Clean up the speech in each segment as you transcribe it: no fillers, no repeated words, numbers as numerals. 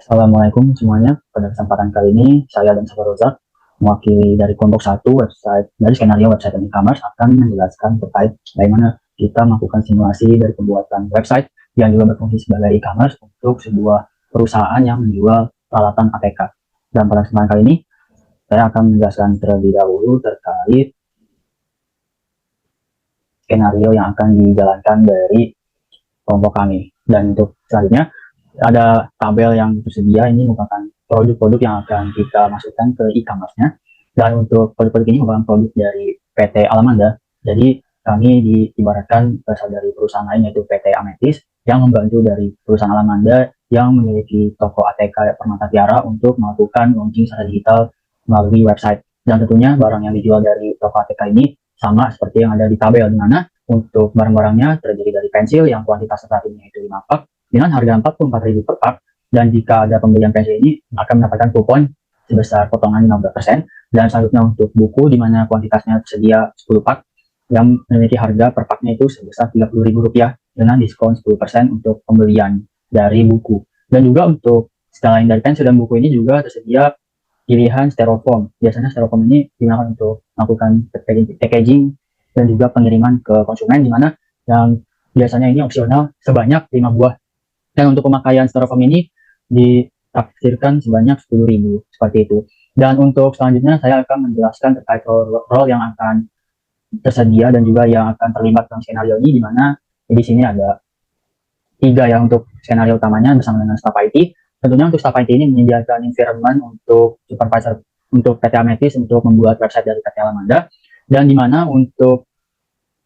Assalamualaikum semuanya. Pada kesempatan kali ini, saya dan Sabar Rozak, mewakili dari kelompok 1 website dari skenario website e-commerce akan menjelaskan terkait bagaimana kita melakukan simulasi dari pembuatan website yang juga berfungsi sebagai e-commerce untuk sebuah perusahaan yang menjual peralatan ATK. Dan pada kesempatan kali ini, saya akan menjelaskan terlebih dahulu terkait skenario yang akan dijalankan dari kelompok kami. Dan untuk selanjutnya, ada tabel yang tersedia. Ini merupakan produk-produk yang akan kita masukkan ke e-commerce-nya. Dan untuk produk-produk ini merupakan produk dari PT Alamanda. Jadi kami diibaratkan berasal dari perusahaan lain, yaitu PT Ametis, yang membantu dari perusahaan Alamanda yang memiliki toko ATK Permata Tiara untuk melakukan launching secara digital melalui website. Dan tentunya barang yang dijual dari toko ATK ini sama seperti yang ada di tabel, di mana untuk barang-barangnya terdiri dari pensil yang kuantitas saat ini yaitu 5 pak dengan harga 44.000 per pak, dan jika ada pembelian pensil ini akan mendapatkan kupon sebesar potongan 15%. Dan selanjutnya untuk buku di mana kuantitasnya tersedia 10 pak yang memiliki harga per paknya itu sebesar Rp30.000 dengan diskon 10% untuk pembelian dari buku. Dan juga untuk selain dari pensil dan buku ini juga tersedia pilihan styrofoam. Biasanya styrofoam ini digunakan untuk melakukan packaging dan juga pengiriman ke konsumen, di mana yang biasanya ini opsional sebanyak 5 buah. Dan untuk pemakaian styrofoam ini ditaksirkan sebanyak 10.000 seperti itu. Dan untuk selanjutnya saya akan menjelaskan terkait role yang akan tersedia dan juga yang akan terlibat dalam skenario ini, di mana di sini ada 3 ya untuk skenario utamanya bersama dengan staff IT. Tentunya untuk staff IT ini menyediakan environment untuk supervisor untuk PT Ametis untuk membuat website dari PT Alamanda, dan di mana untuk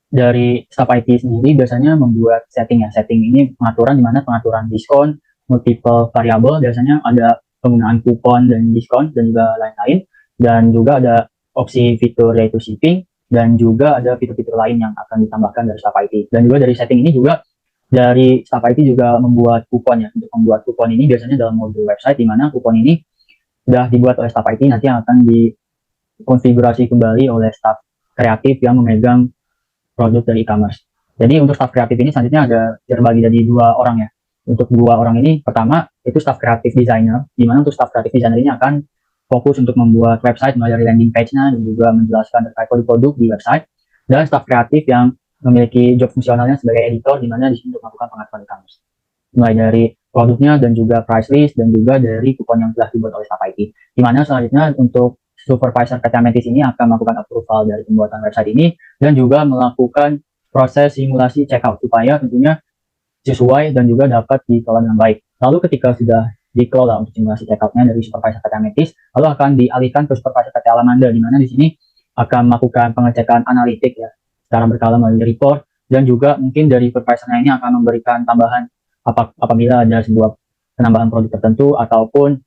dari staff IT sendiri biasanya membuat setting ya. Setting ini pengaturan, di mana pengaturan diskon, multiple variable, biasanya ada penggunaan kupon dan diskon dan juga lain-lain, dan juga ada opsi fitur yaitu shipping, dan juga ada fitur-fitur lain yang akan ditambahkan dari staff IT. Dan juga dari setting ini juga dari staff IT juga membuat kupon ya. Untuk membuat kupon ini biasanya dalam modul website, di mana kupon ini sudah dibuat oleh staff IT, nanti akan dikonfigurasi kembali oleh staff kreatif yang memegang produk dari e-commerce. Jadi untuk staff kreatif ini selanjutnya ada terbagi dari 2 orang ya. Untuk 2 orang ini, pertama itu staff kreatif designer, di mana untuk staff kreatif designer ini akan fokus untuk membuat website mulai dari landing page-nya dan juga menjelaskan terkait produk-produk di website. Dan staff kreatif yang memiliki job fungsionalnya sebagai editor, di mana di sini untuk melakukan pengaturan e-commerce, mulai dari produknya dan juga price list dan juga dari kupon yang telah dibuat oleh staff IT. Di mana selanjutnya untuk supervisor PT Ametis ini akan melakukan approval dari pembuatan website ini dan juga melakukan proses simulasi checkout supaya tentunya sesuai dan juga dapat dikelola dengan baik. Lalu ketika sudah dikelola untuk simulasi checkoutnya dari supervisor PT Ametis, lalu akan dialihkan ke supervisor PT Alamanda, di mana di sini akan melakukan pengecekan analitik ya secara berkala melalui report, dan juga mungkin dari supervisornya ini akan memberikan tambahan apabila ada sebuah penambahan produk tertentu, ataupun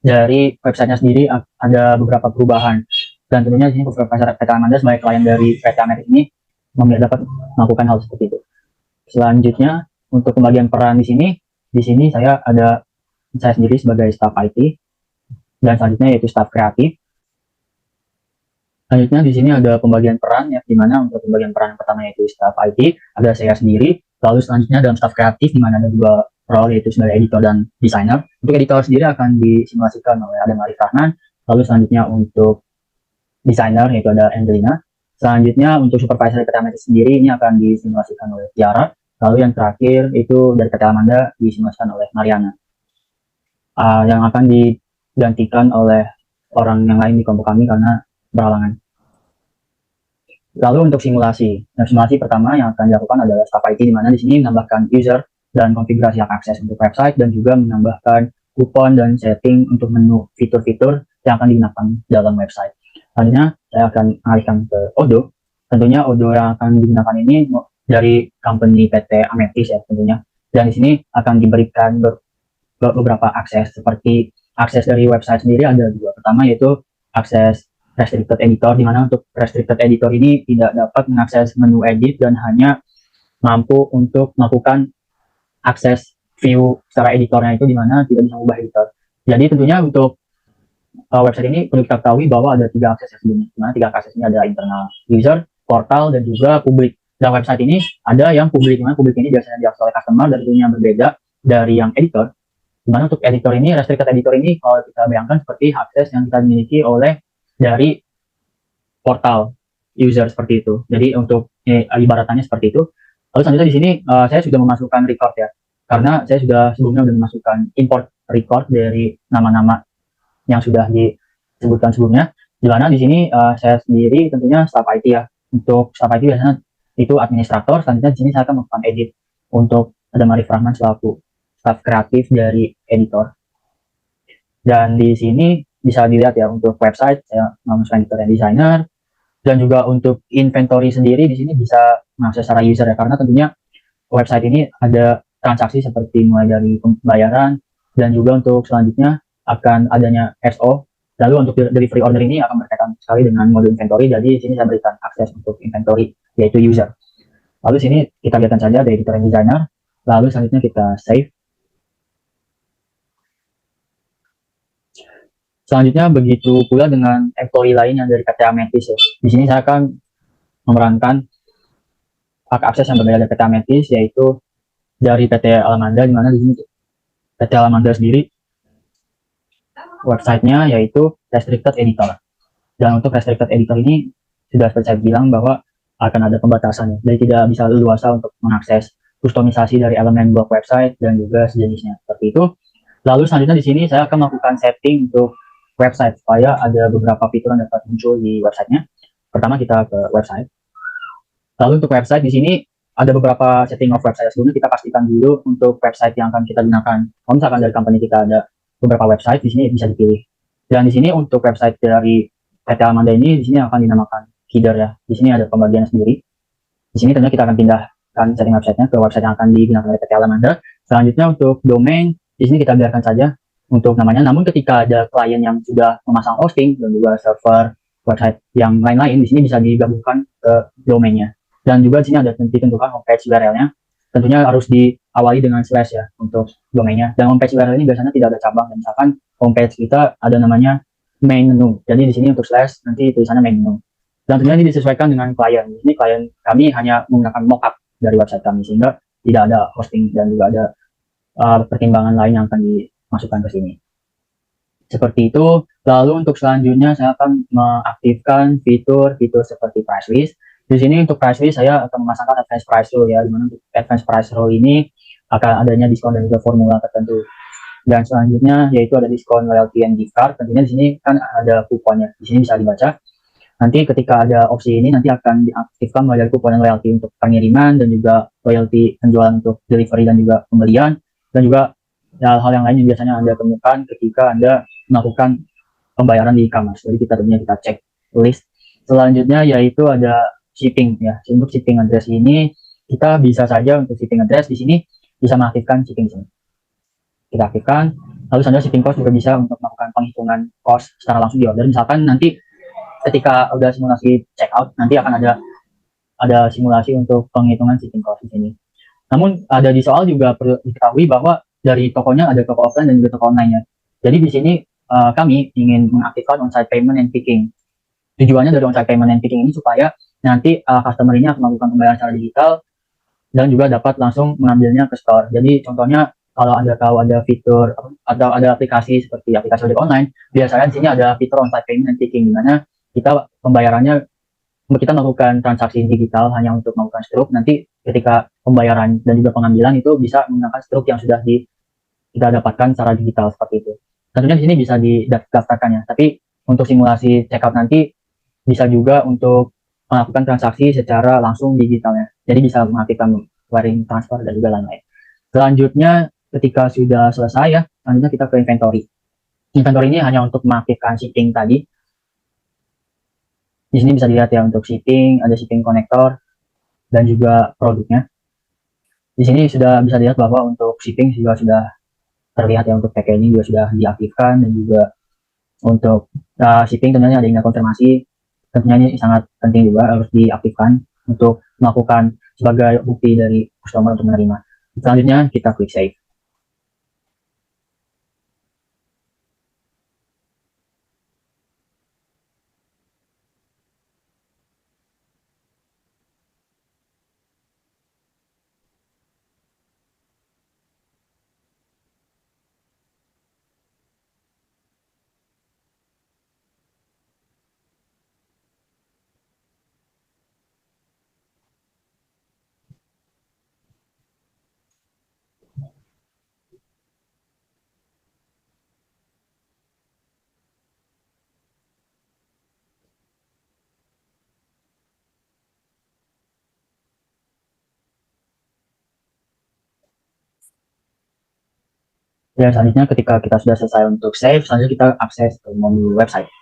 dari websitenya sendiri ada beberapa perubahan. Dan tentunya di sini supervisor PT Alamanda sebagai klien dari PT Ametis ini dapat melakukan hal seperti itu. Selanjutnya untuk pembagian peran di sini saya sendiri sebagai staff IT, dan selanjutnya yaitu staff kreatif. Selanjutnya di sini ada pembagian peran ya, di mana untuk pembagian peran yang pertama yaitu staff IT ada saya sendiri. Lalu selanjutnya dalam staff kreatif, di mana ada 2 role yaitu sebagai editor dan desainer. Untuk editor sendiri akan disimulasikan oleh Adam Arif Rahman. Lalu selanjutnya untuk desainer yaitu ada Angelina. Selanjutnya untuk supervisor PT Ametis sendiri ini akan disimulasikan oleh Tiara. Lalu yang terakhir itu dari PT Alamanda disimulasikan oleh Mariana, yang akan digantikan oleh orang yang lain di kelompok kami karena berhalangan. Lalu untuk simulasi, simulasi pertama yang akan dilakukan adalah staff IT, di mana di sini menambahkan user dan konfigurasi hak akses untuk website, dan juga menambahkan kupon dan setting untuk menu fitur-fitur yang akan digunakan dalam website. Selanjutnya saya akan alihkan ke Odoo. Tentunya Odoo yang akan digunakan ini dari company PT Ametis ya tentunya. Dan di sini akan diberikan beberapa akses, seperti akses dari website sendiri ada 2. Pertama yaitu akses restricted editor, di mana untuk restricted editor ini tidak dapat mengakses menu edit dan hanya mampu untuk melakukan akses view secara editornya, itu di mana tidak bisa mengubah editor. Jadi tentunya untuk website ini perlu kita ketahui bahwa ada 3 akses sebelumnya, di mana 3 akses ini ada internal user, portal, dan juga publik. Dan website ini ada yang publik, di mana publik ini biasanya diakses oleh customer, dan tentunya berbeda dari yang editor. Dimana untuk editor ini, restricted editor ini kalau kita bayangkan seperti akses yang kita miliki oleh dari portal user seperti itu. Jadi untuk ibaratannya seperti itu. Lalu selanjutnya di sini saya sudah memasukkan record ya, karena saya sudah sebelumnya sudah memasukkan import record dari nama-nama yang sudah disebutkan sebelumnya. Di mana di sini saya sendiri tentunya staff IT ya. Untuk staff IT biasanya itu administrator. Selanjutnya di sini saya akan melakukan edit untuk ada Marif Rahman selaku staff kreatif dari editor. Dan di sini bisa dilihat ya untuk website saya memasukkan editor dan designer, dan juga untuk inventory sendiri di sini bisa mengakses secara user ya, karena tentunya website ini ada transaksi seperti mulai dari pembayaran, dan juga untuk selanjutnya akan adanya SO. Lalu untuk delivery order ini akan berkaitan sekali dengan mode inventory, jadi di sini saya berikan akses untuk inventory yaitu user. Lalu sini kita lihatkan saja dari editor dan designer. Lalu selanjutnya kita save. Selanjutnya begitu pula dengan employee lain yang dari PT Ametis ya. Di sini saya akan memerankan hak akses yang berbeda dari PT Ametis, yaitu dari PT Alamanda, di mana di sini PT Alamanda sendiri websitenya yaitu restricted editor. Dan untuk restricted editor ini sudah seperti saya bilang bahwa akan ada pembatasannya, jadi tidak bisa leluasa untuk mengakses kustomisasi dari elemen blok website dan juga sejenisnya seperti itu. Lalu selanjutnya di sini saya akan melakukan setting untuk website supaya ada beberapa fitur yang dapat muncul di websitenya. Pertama kita ke website. Lalu untuk website di sini ada beberapa setting of website. Sebelumnya kita pastikan dulu untuk website yang akan kita gunakan. Kalau misalkan dari company kita ada beberapa website, di sini bisa dipilih. Dan di sini untuk website dari PT Alamanda ini di sini akan dinamakan header ya. Di sini ada pembagian sendiri. Di sini tentunya kita akan pindahkan setting websitenya ke website yang akan digunakan oleh PT Alamanda. Selanjutnya untuk domain, di sini kita biarkan saja untuk namanya. Namun ketika ada klien yang sudah memasang hosting dan juga server website yang lain-lain, di sini bisa digabungkan ke domainnya. Dan juga di sini ada ditentukan homepage URL-nya. Tentunya harus diawali dengan slash ya untuk domainnya. Dan homepage URL ini biasanya tidak ada cabang. Dan misalkan homepage kita ada namanya main menu. Jadi di sini untuk slash nanti tulisannya main menu. Dan tentunya ini disesuaikan dengan klien. Ini klien kami hanya menggunakan mockup dari website kami, sehingga tidak ada hosting dan juga ada pertimbangan lain yang akan dimasukkan ke sini. Seperti itu. Lalu untuk selanjutnya saya akan mengaktifkan fitur-fitur seperti price list. Di sini untuk price list saya akan memasangkan advance price rule ya, dimana untuk advance price rule ini akan adanya diskon dan juga formula tertentu. Dan selanjutnya yaitu ada diskon loyalty and gift card. Tentunya di sini kan ada kuponnya. Di sini bisa dibaca. Nanti ketika ada opsi ini nanti akan diaktifkan mulai dari kupon loyalty untuk pengiriman dan juga loyalty penjualan untuk delivery dan juga pembelian, dan juga hal-hal yang lain yang biasanya Anda temukan ketika Anda melakukan pembayaran di e-commerce. Jadi kita tentunya kita cek list. Selanjutnya yaitu ada shipping ya. Untuk shipping address ini kita bisa saja untuk shipping address di sini bisa mengaktifkan shipping di sini. Kita aktifkan. Lalu selanjutnya shipping cost juga bisa untuk melakukan penghitungan cost secara langsung di order. Misalkan nanti ketika udah simulasi checkout nanti akan ada simulasi untuk penghitungan shipping cost di sini. Namun ada di soal juga perlu diketahui bahwa dari tokonya ada toko offline dan juga toko online ya. Jadi di sini kami ingin mengaktifkan on-site payment and picking. Tujuannya dari on-site payment and picking ini supaya nanti customer ini akan melakukan pembayaran secara digital dan juga dapat langsung mengambilnya ke store. Jadi contohnya kalau Anda tahu ada fitur atau ada aplikasi seperti aplikasi ojek online, biasanya di sini ada fitur on-site payment and picking, di mana kita pembayarannya kita melakukan transaksi digital hanya untuk melakukan struk. Nanti ketika pembayaran dan juga pengambilan itu bisa menggunakan struk yang sudah kita dapatkan secara digital seperti itu. Tentunya di sini bisa didaftarkan ya. Tapi untuk simulasi checkout nanti bisa juga untuk melakukan transaksi secara langsung digitalnya. Jadi bisa mengaktifkan wiring transfer dan juga lain-lain. Selanjutnya ketika sudah selesai ya, selanjutnya kita ke inventory. Inventory ini hanya untuk mengaktifkan shipping tadi. Di sini bisa dilihat ya untuk shipping, ada shipping connector dan juga produknya. Di sini sudah bisa dilihat bahwa untuk shipping juga sudah terlihat ya, untuk packaging juga sudah diaktifkan, dan juga untuk shipping tentunya ada email konfirmasi. Tentunya ini sangat penting juga harus diaktifkan untuk melakukan sebagai bukti dari customer untuk menerima. Selanjutnya kita klik save. Dan selanjutnya ketika kita sudah selesai untuk save, selanjutnya kita akses ke menu website.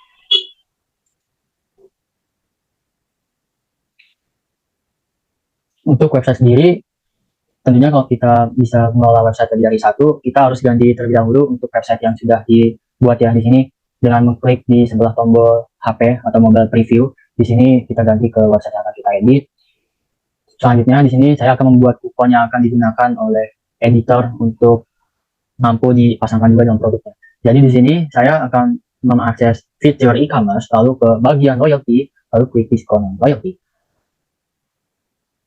Untuk website sendiri, tentunya kalau kita bisa mengelola website lebih dari satu, kita harus ganti terlebih dahulu untuk website yang sudah dibuat ya di sini dengan mengklik di sebelah tombol HP atau mobile preview. Di sini kita ganti ke website yang akan kita edit. Selanjutnya di sini saya akan membuat kupon yang akan digunakan oleh editor untuk mampu dipasangkan juga dalam produknya. Jadi di sini saya akan mengakses fitur e-commerce, lalu ke bagian loyalty, lalu klik diskon loyalty.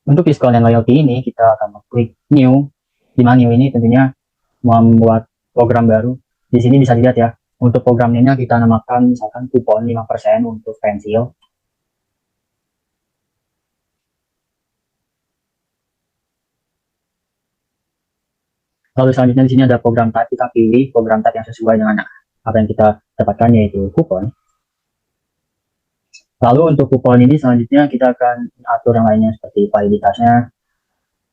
Untuk diskon dan loyalty ini kita akan klik new. Di mana new ini tentunya membuat program baru. Di sini bisa dilihat ya, untuk program ini kita namakan misalkan kupon 5% untuk pensil. Lalu selanjutnya di sini ada program type, kita pilih program type yang sesuai dengan apa yang kita dapatkan, yaitu kupon. Lalu untuk kupon ini selanjutnya kita akan atur yang lainnya seperti validitasnya.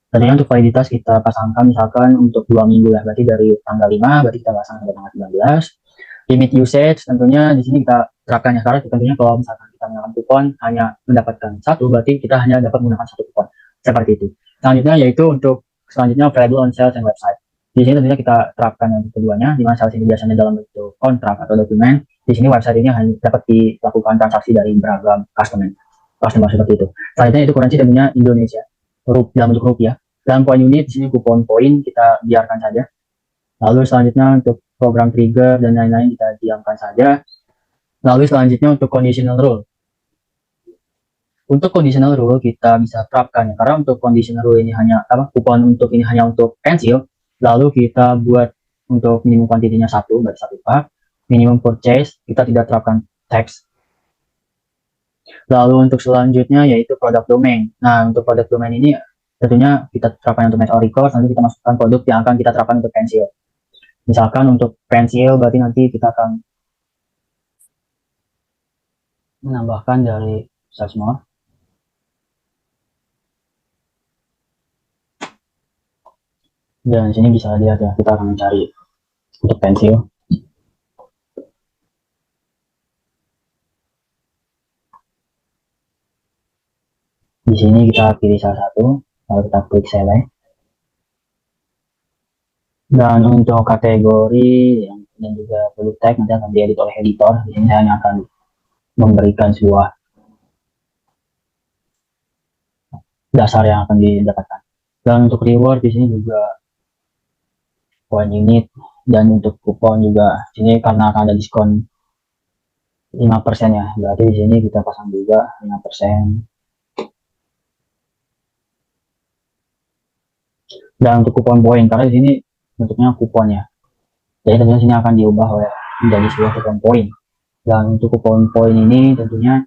Tentunya untuk validitas kita pasangkan misalkan untuk 2 minggu ya, berarti dari tanggal 5 berarti kita pasang sampai tanggal 19. Limit usage tentunya di sini kita terapkan ya, karena tentunya kalau misalkan kita menggunakan kupon hanya mendapatkan satu, berarti kita hanya dapat menggunakan satu kupon. Seperti itu. Selanjutnya yaitu untuk selanjutnya available on sales and website. Di sini tentunya kita terapkan yang keduanya, di mana sales ini biasanya dalam bentuk kontrak atau dokumen. Di sini website ini hanya dapat dilakukan transaksi dari beragam customer seperti itu. Selanjutnya itu currency tentunya Indonesia, dalam bentuk rupiah. Dan poin unit di sini kupon poin kita biarkan saja. Lalu selanjutnya untuk program trigger dan lain-lain kita diamkan saja. Lalu selanjutnya untuk conditional rule. Untuk conditional rule kita bisa terapkan ya, karena untuk conditional rule ini hanya kupon untuk ini hanya untuk pensil. Lalu kita buat untuk minimum kuantitinya 1, berarti 1 pak. Minimum purchase kita tidak terapkan tax. Lalu untuk selanjutnya yaitu product domain. Nah, untuk product domain ini tentunya kita terapkan untuk match or record, nanti kita masukkan produk yang akan kita terapkan untuk pensil. Misalkan untuk pensil berarti nanti kita akan menambahkan dari search more. Dan sini bisa lihat ya, kita akan mencari untuk pensil. Di sini kita pilih salah satu, lalu kita klik select. Dan untuk kategori dan juga produk tag nanti akan diedit oleh editor. Di sini saya hanya akan memberikan sebuah dasar yang akan didapatkan. Dan untuk reward di sini juga poin unit, dan untuk kupon juga sini karena akan ada diskon 5% ya, berarti di sini kita pasang juga 5%. Dan untuk kupon poin, karena di sini bentuknya kupon ya, jadi tentunya sini akan diubah oleh menjadi sebuah kupon poin. Dan untuk kupon poin ini tentunya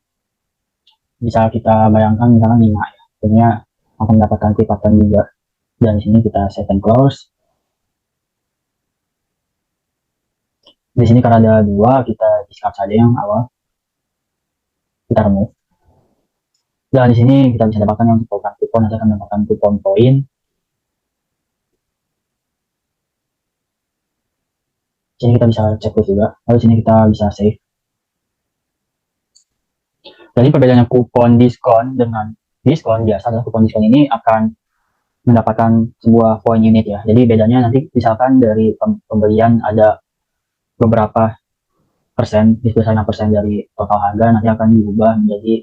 bisa kita bayangkan misalkan 5 ya, tentunya akan mendapatkan quick button juga. Dan di sini kita set and close. Di sini karena ada 2, kita discard saja yang awal, kita remove. Dan di sini kita bisa dapatkan yang untuk program kupon, nanti akan mendapatkan kupon poin. Sini kita bisa checklist juga, lalu sini kita bisa save. Jadi perbedaannya kupon diskon dengan diskon biasa adalah kupon diskon ini akan mendapatkan sebuah poin unit ya. Jadi bedanya nanti misalkan dari pembelian ada beberapa persen, sebesar 6% dari total harga, nanti akan diubah menjadi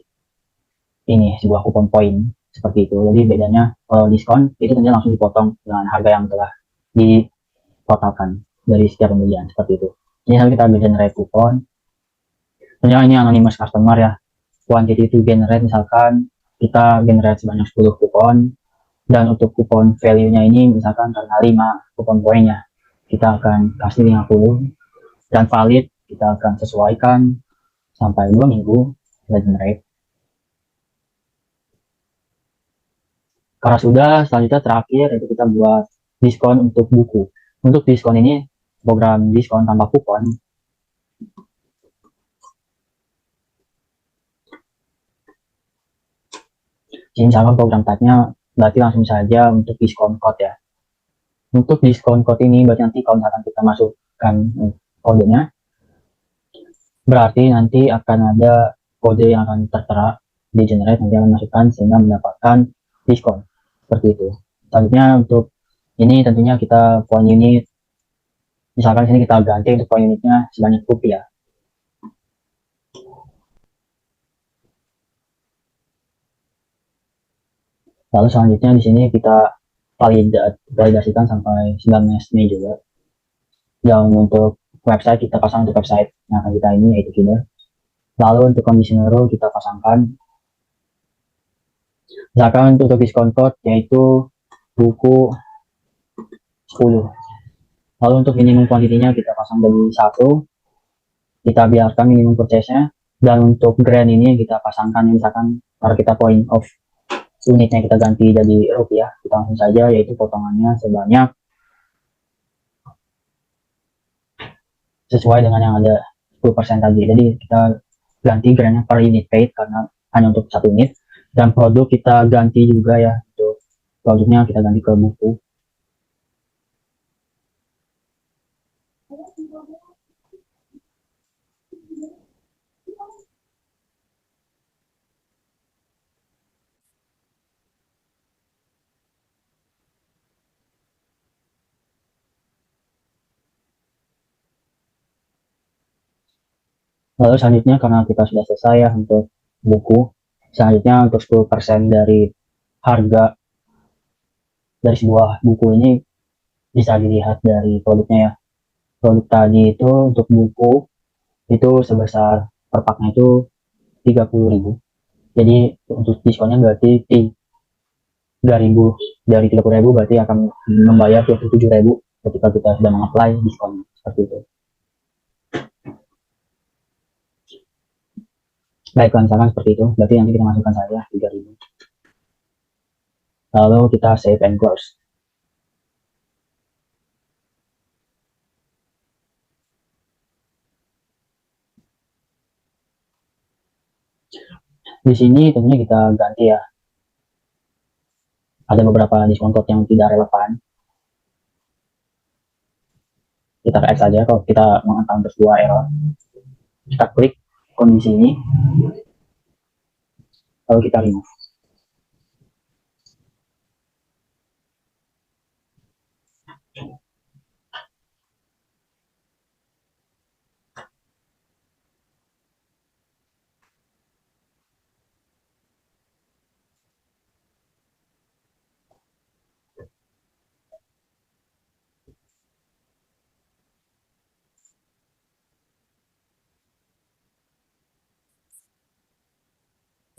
ini sebuah kupon poin seperti itu. Jadi bedanya kalau diskon itu tentunya langsung dipotong dengan harga yang telah ditotalkan dari setiap pembelian seperti itu. Ini nanti kita generate kupon. Tentunya ini anonymous customer ya. Quantity to generate misalkan kita generate sebanyak 10 kupon, dan untuk kupon value-nya ini misalkan karena 5 kupon poinnya kita akan kasih 50, dan valid kita akan sesuaikan sampai 2 minggu kita generate. Karena sudah, selanjutnya terakhir itu kita buat diskon untuk buku. Untuk diskon ini program diskon tanpa kupon. Jadi misalkan program type-nya berarti langsung saja untuk diskon code ya. Untuk diskon code ini berarti nanti kalau misalkan kita masukkan kodenya, berarti nanti akan ada kode yang akan tertera di generate, nanti akan masukkan sehingga mendapatkan diskon seperti itu. Selanjutnya untuk ini tentunya kita poin unit, misalkan sini kita ganti untuk poin unitnya sebanyak rupiah. Lalu selanjutnya di sini kita validasikan sampai 19 Mei juga. Yang untuk website kita pasang untuk website yang akan kita ini yaitu Killer. Lalu untuk conditioner kita pasangkan, misalkan untuk diskon code yaitu buku 10. Lalu untuk minimum kuantitinya kita pasang dari 1, kita biarkan minimum purchase-nya, dan untuk grand ini kita pasangkan misalkan kalau kita point of unitnya kita ganti jadi rupiah, kita langsung saja yaitu potongannya sebanyak sesuai dengan yang ada 10% tadi. Jadi kita ganti grandnya per unit paid karena hanya untuk 1 unit, dan produk kita ganti juga ya, untuk produknya kita ganti ke buku. Lalu selanjutnya karena kita sudah selesai ya untuk buku, selanjutnya untuk 10% dari harga dari sebuah buku ini bisa dilihat dari produknya ya. Produk tadi itu untuk buku itu sebesar per paknya itu 30.000. Jadi untuk diskonnya berarti 3.000, dari 30.000 berarti akan membayar 27.000 ketika kita sudah mengapply diskonnya seperti itu. Baik, misalkan seperti itu, berarti nanti kita masukkan saja 3.000. Lalu kita save and close. Di sini tentunya kita ganti ya. Ada beberapa diskon code yang tidak relevan. Kita ke X saja kalau kita mengenang sebuah error. Kita klik kondisi ini, lalu kita remove.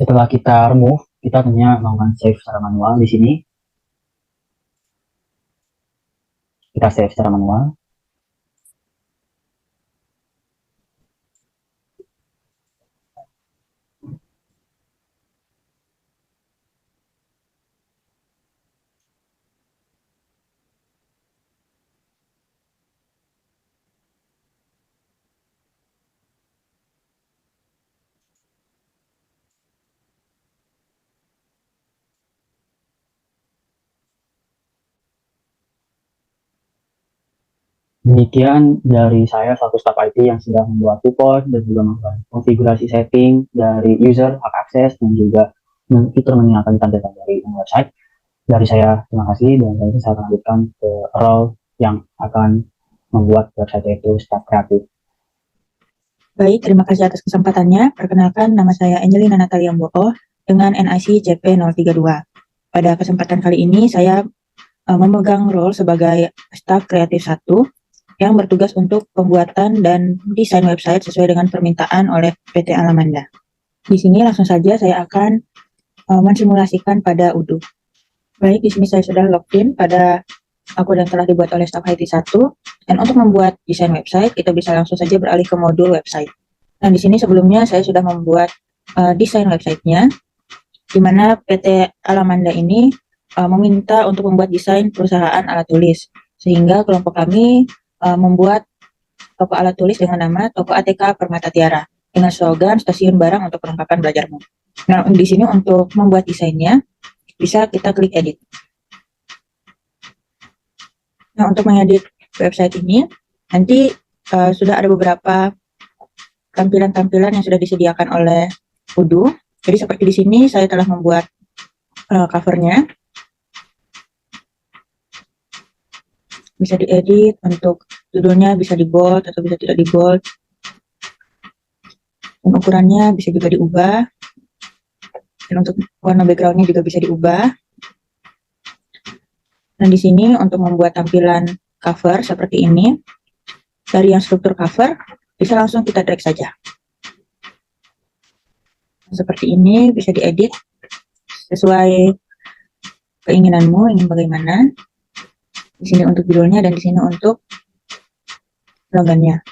Setelah kita remove, kita tentunya melakukan save secara manual di sini. Kita save secara manual. Demikian dari saya selaku staf IT yang sedang membuat support dan juga melakukan konfigurasi setting dari user, hak akses, dan juga fitur menu yang akan ditampilkan dari website. Dari saya, terima kasih, dan nanti saya akan lanjutkan ke role yang akan membuat website itu staf kreatif. Baik, terima kasih atas kesempatannya. Perkenalkan, nama saya Angelina Natalia Mboko dengan NIC CP032. Pada kesempatan kali ini, saya memegang role sebagai staf kreatif 1 yang bertugas untuk pembuatan dan desain website sesuai dengan permintaan oleh PT Alamanda. Di sini langsung saja saya akan mensimulasikan pada Odoo. Baik, di sini saya sudah login pada akun yang telah dibuat oleh staf IT 1. Dan untuk membuat desain website, kita bisa langsung saja beralih ke modul website. Nah, di sini sebelumnya saya sudah membuat desain websitenya, di mana PT Alamanda ini meminta untuk membuat desain perusahaan alat tulis, sehingga kelompok kami membuat toko alat tulis dengan nama Toko ATK Permata Tiara dengan slogan stasiun barang untuk perlengkapan belajarmu. Nah, di sini untuk membuat desainnya bisa kita klik edit. Nah, untuk mengedit website ini, nanti sudah ada beberapa tampilan-tampilan yang sudah disediakan oleh Odoo. Jadi seperti di sini saya telah membuat covernya. Bisa diedit untuk judulnya, bisa di bold atau bisa tidak di bold. Dan ukurannya bisa juga diubah. Dan untuk warna backgroundnya juga bisa diubah. Dan di sini untuk membuat tampilan cover seperti ini, dari yang struktur cover bisa langsung kita drag saja. Seperti ini bisa diedit sesuai keinginanmu, ingin bagaimana. Di sini untuk judulnya dan di sini untuk slogannya.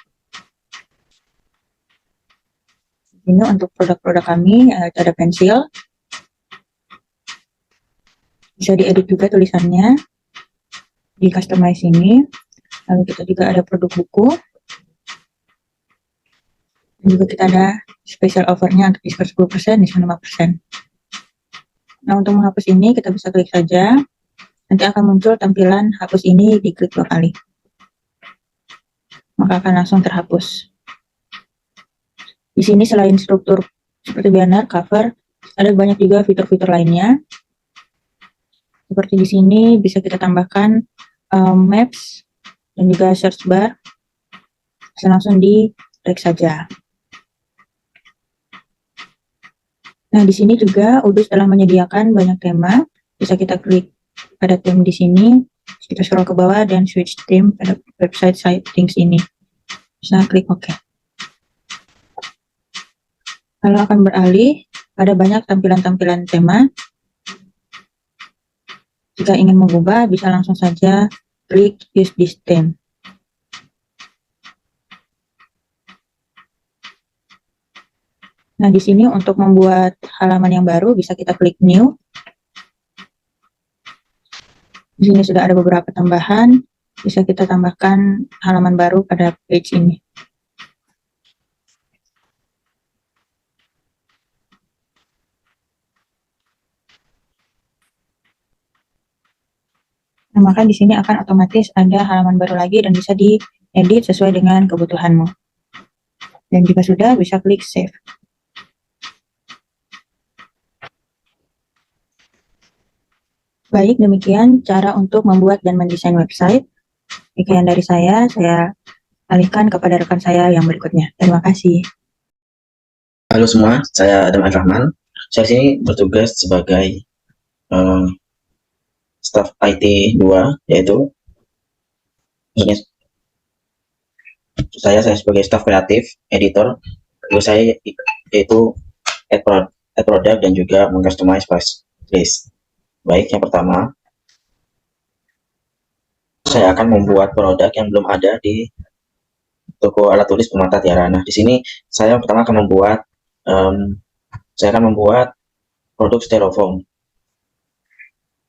Ini untuk produk-produk kami ada pensil. Bisa diedit juga tulisannya, di customize ini. Lalu kita juga ada produk buku. Dan juga kita ada special offernya untuk diskon 10%, diskon 5%. Nah, untuk menghapus ini kita bisa klik saja. Nanti akan muncul tampilan hapus ini, diklik 2 kali. Maka akan langsung terhapus. Di sini selain struktur seperti banner, cover, ada banyak juga fitur-fitur lainnya. Seperti di sini bisa kita tambahkan maps dan juga search bar. Bisa langsung di drag saja. Nah, di sini juga Odoo telah menyediakan banyak tema. Bisa kita klik pada theme di sini, kita scroll ke bawah dan switch theme pada website settings ini. Bisa klik OK. Lalu akan beralih pada banyak tampilan-tampilan tema. Jika ingin mengubah, bisa langsung saja klik use this theme. Nah, di sini untuk membuat halaman yang baru bisa kita klik new. Di sini sudah ada beberapa tambahan, bisa kita tambahkan halaman baru pada page ini. Nah, maka di sini akan otomatis ada halaman baru lagi dan bisa diedit sesuai dengan kebutuhanmu. Dan jika sudah, bisa klik save. Baik, demikian cara untuk membuat dan mendesain website. Sekian dari saya alihkan kepada rekan saya yang berikutnya. Terima kasih. Halo semua, saya Adam Al-Rahman. Saya sini bertugas sebagai staf IT 2, yaitu saya sebagai staf kreatif, editor. Tugas saya yaitu add product dan juga mengcustomize price list. Baik, yang pertama, saya akan membuat produk yang belum ada di toko alat tulis Permata Tiara. Nah, di sini saya pertama akan membuat produk styrofoam.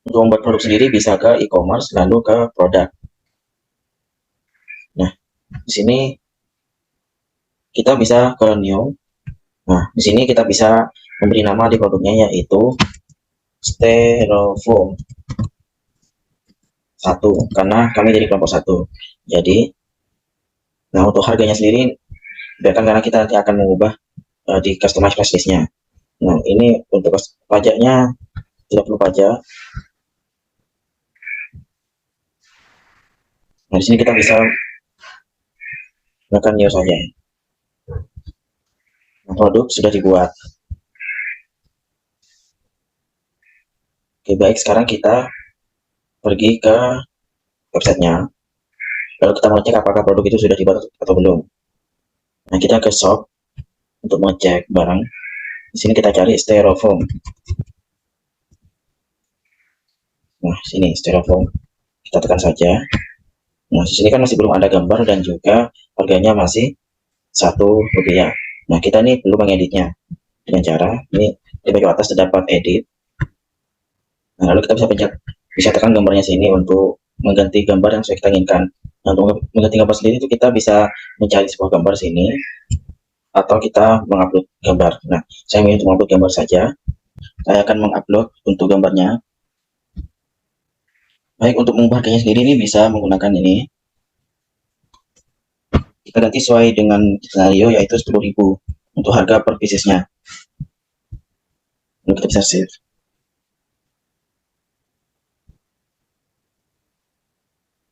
Untuk membuat produk sendiri bisa ke e-commerce lalu ke produk. Nah, di sini kita bisa ke new. Nah, di sini kita bisa memberi nama di produknya yaitu styrofoam 1 karena kami dari kelompok 1. Jadi, nah untuk harganya sendiri biarkan karena kita nanti akan mengubah di customize price list-nya. Nah, ini untuk pajaknya tidak perlu pajak. Nah, di sini kita bisa gunakan new saja. Nah, produk sudah dibuat. Oke, baik, sekarang kita pergi ke websitenya. Lalu kita mengecek apakah produk itu sudah dibuat atau belum. Nah, kita ke shop untuk mengecek barang. Di sini kita cari styrofoam. Nah, sini styrofoam. Kita tekan saja. Nah, di sini kan masih belum ada gambar dan juga harganya masih Rp1. Nah, kita nih perlu mengeditnya dengan cara ini di bagian atas terdapat edit. Nah, lalu kita bisa tekan gambarnya sini untuk mengganti gambar yang kita inginkan. Nah, untuk mengganti gambar sendiri itu kita bisa mencari sebuah gambar sini atau kita mengupload gambar. Nah, saya ingin mengupload gambar saja. Saya akan mengupload untuk gambarnya. Baik, untuk mengubah harganya sendiri ini bisa menggunakan ini. Kita ganti sesuai dengan skenario, yaitu 10.000 untuk harga per piecesnya. Lalu kita bisa save.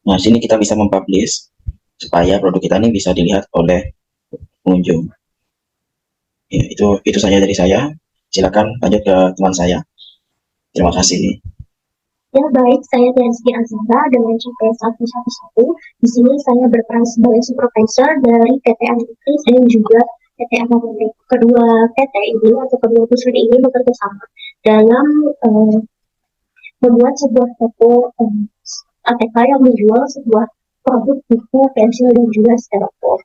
Nah, sini kita bisa mempublish supaya produk kita ini bisa dilihat oleh pengunjung. Ya, itu saja dari saya. Silakan lanjut ke teman saya. Terima kasih. Ya baik, saya Tianski Azara dengan CP 111. Di sini saya berperan sebagai supervisor dari PT Antikris dan juga PT Antikris. Kedua PT ini atau kedua perusahaan ini bekerja sama dalam membuat sebuah toko ATK yang menjual sebuah produk buku, pensil, dan juga styrofoam.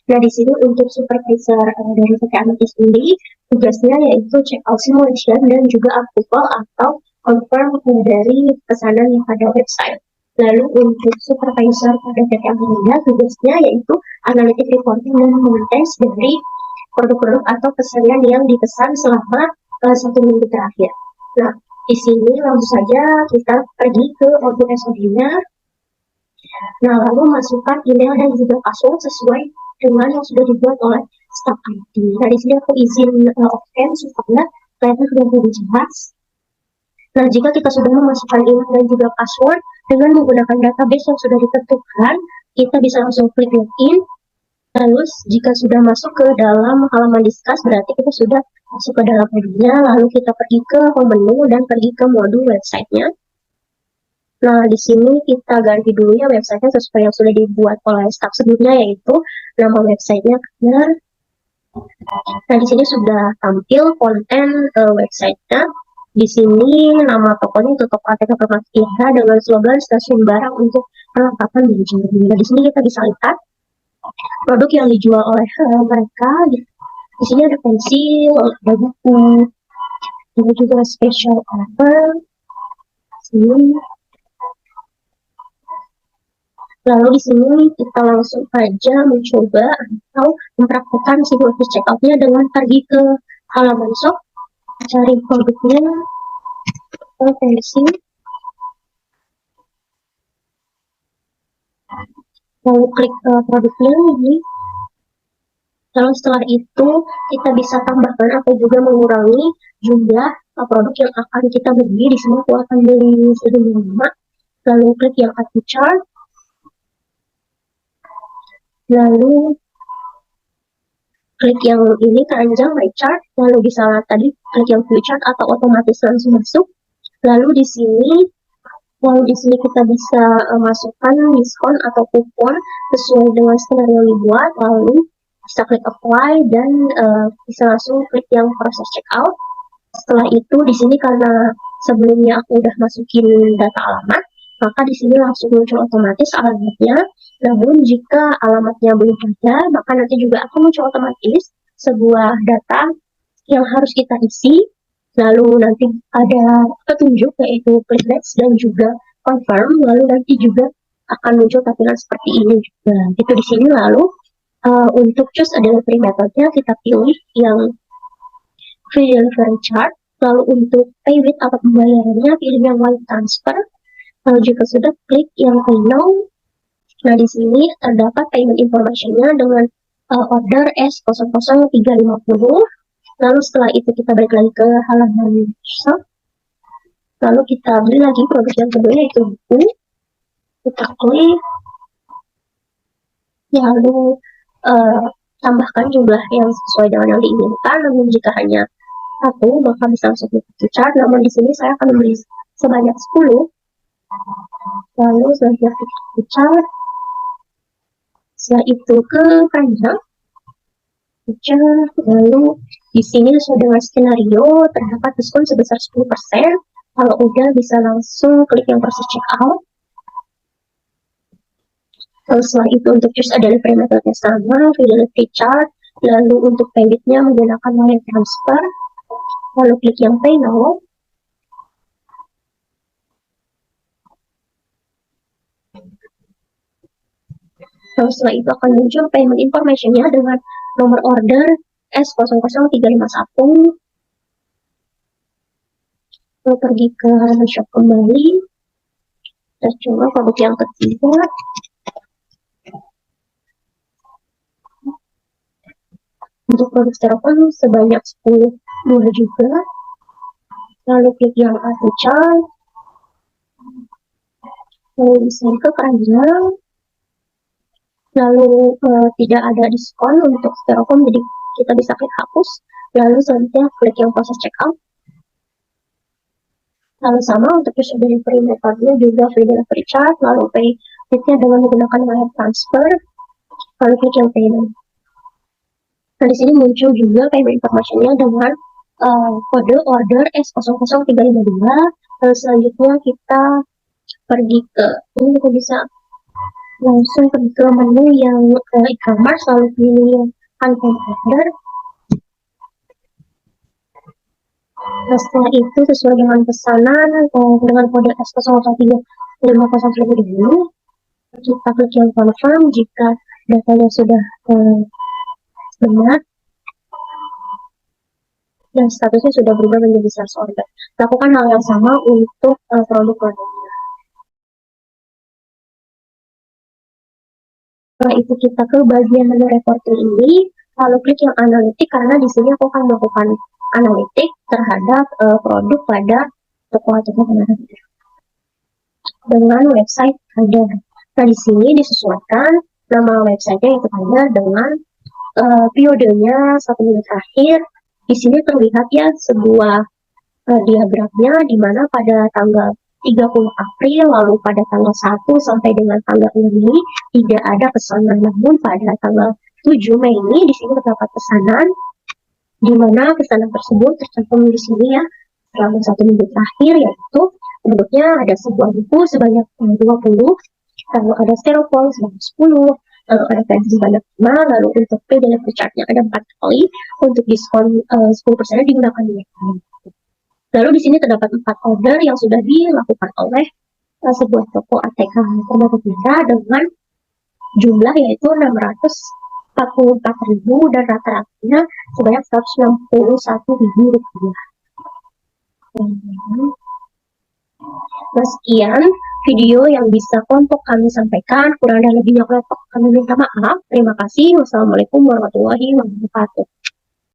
Nah, di sini untuk supervisor dari PT Antikris sendiri, tugasnya yaitu check out simulation dan juga approval atau confirm dari pesanan yang ada website. Lalu untuk supervisor pada PT Amelia, tugasnya yaitu analytic reporting dan monetize dari produk-produk atau pesanan yang dipesan selama 1 minggu terakhir. Nah, di sini langsung saja kita pergi ke output SOD-nya. Nah, lalu masukkan email dan juga password sesuai dengan yang sudah dibuat oleh staff IT. Nah, di sini aku izin open supaya kelihatan sudah lebih jelas. Nah, jika kita sudah memasukkan email dan juga password dengan menggunakan database yang sudah ditentukan, kita bisa langsung klik login. Lalu, jika sudah masuk ke dalam halaman discuss, berarti kita sudah masuk ke dalam menunya. Lalu kita pergi ke home menu dan pergi ke modul websitenya. Nah, di sini kita ganti dulu ya websitenya sesuai yang sudah dibuat oleh staff sebelumnya, yaitu nama websitenya benar. Nah, di sini sudah tampil konten websitenya. Di sini nama tokonya itu toko ATK Permata dengan slogan stasiun barang untuk perlengkapan baju. Nah, di sini kita bisa lihat produk yang dijual oleh mereka. Di sini ada pensil, ada buku, ada juga special offer. Sini. Lalu di sini kita langsung aja mencoba atau mempraktikkan simulasi checkout-nya dengan pergi ke halaman shop, cari produknya, pensil, lalu klik produknya ini. Lalu setelah itu kita bisa tambahkan atau juga mengurangi jumlah produk yang akan kita beli. Di sini aku akan beli 1.5. Lalu klik yang add to chart. Lalu klik yang ini keranjang my chart. Lalu bisa tadi klik yang view chart atau otomatis langsung masuk. Lalu di sini kita bisa masukkan diskon atau kupon sesuai dengan skenario yang dibuat. Lalu bisa klik apply dan bisa langsung klik yang proses checkout. Setelah itu di sini karena sebelumnya aku udah masukin data alamat, maka di sini langsung muncul otomatis alamatnya. Namun jika alamatnya belum ada, maka nanti juga akan muncul otomatis sebuah data yang harus kita isi. Lalu nanti ada petunjuk yaitu klik next dan juga confirm. Lalu nanti juga akan muncul tampilan seperti ini juga. Itu di sini lalu untuk choose a delivery methodnya kita pilih yang free delivery chart. Lalu untuk pay with atau pembayarannya pilih yang wire transfer. Lalu jika sudah klik yang pay now. Nah, di sini terdapat payment information-nya dengan order S00350. Lalu setelah itu kita balik lagi ke halaman shop. Lalu kita beli lagi produk yang kedua yaitu buku. Kita klik. Lalu tambahkan jumlah yang sesuai dengan yang diinginkan. Namun jika hanya satu, maka bisa langsung ke chart. Namun di sini saya akan membeli sebanyak 10. Lalu selanjutnya ke chart. Setelah itu ke keranjang. Lalu di sini sesuai dengan skenario terdapat diskon sebesar 10%. Kalau udah bisa langsung klik yang proses checkout. Lalu setelah itu untuk choose a delivery methodnya sama, fidelity chart. Lalu untuk payment-nya menggunakan wire transfer. Lalu klik yang pay now. Lalu setelah itu akan muncul payment information-nya dengan nomor order S00351. Lalu pergi ke halaman shop kembali. Terus cuma produk yang ketiga, untuk produk styrofoam sebanyak 10 buah juga. Lalu klik yang add to chart, lalu isi ke keranjang, lalu tidak ada diskon untuk styrofoam, jadi kita bisa klik hapus, lalu selanjutnya klik yang proses checkout. Lalu sama untuk cash delivery metode juga free delivery charge, lalu pay with-nya dengan menggunakan wire transfer, lalu klik yang payment. Nah, di sini muncul juga payment information-nya dengan kode order S00352. Lalu selanjutnya kita pergi ke, ini kita bisa langsung pergi ke menu yang e-commerce, lalu pilih yang confirm order. Nah, setelah itu sesuai dengan pesanan dengan kode S00352 kita klik yang confirm jika datanya sudah benar dan statusnya sudah berubah menjadi sales order. Lakukan hal yang sama untuk produk lainnya. Setelah itu kita ke bagian menu reporting ini, lalu klik yang analitik karena di sini aku akan melakukan analitik terhadap produk pada toko atau penadah dengan website ada. Nah, di sini disesuaikan nama websitenya itu ada dengan periodenya 1 minggu terakhir. Di sini terlihat ya sebuah diagramnya di mana pada tanggal 30 April lalu pada tanggal 1 sampai dengan tanggal 6 ini tidak ada pesanan, namun pada tanggal 7 Mei ini di sini terdapat pesanan di mana pesanan tersebut tercantum di sini ya selama 1 minggu terakhir, yaitu bentuknya ada sebuah buku sebanyak 20, lalu ada styrofoam sebanyak 10, lalu ada pensil sebanyak 5, lalu untuk pay delivery charge-nya ada 4 kali, untuk diskon 10% digunakan 2 kali. Lalu di sini terdapat 4 order yang sudah dilakukan oleh sebuah toko ATK Permata Putra dengan jumlah yaitu 644.000 dan rata-ratanya sebanyak 161.000 rupiah. Nah, sekian video yang bisa kelompok kami sampaikan. Kurang dan lebihnya kelompok kami minta maaf. Terima kasih. Wassalamualaikum warahmatullahi wabarakatuh.